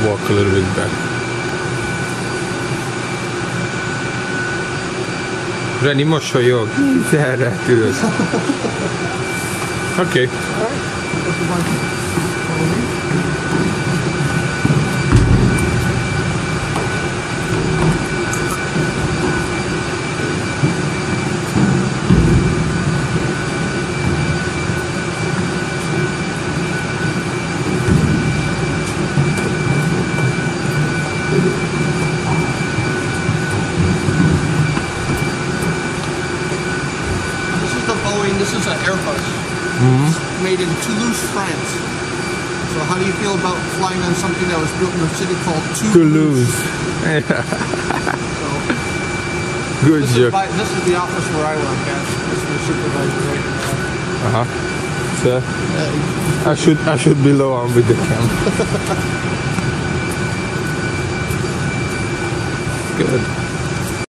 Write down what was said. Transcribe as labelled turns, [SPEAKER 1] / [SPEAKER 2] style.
[SPEAKER 1] walk a little bit back. Reni mosolyog. Erre tudod. Oké.
[SPEAKER 2] This is an Airbus. It's made in Toulouse, France. So how do you feel about flying on something that was built in a city called Toulouse?
[SPEAKER 1] Good job.
[SPEAKER 2] This is the office where I work at. This is the supervisor right here.
[SPEAKER 1] So I should be low on with the camera. Good.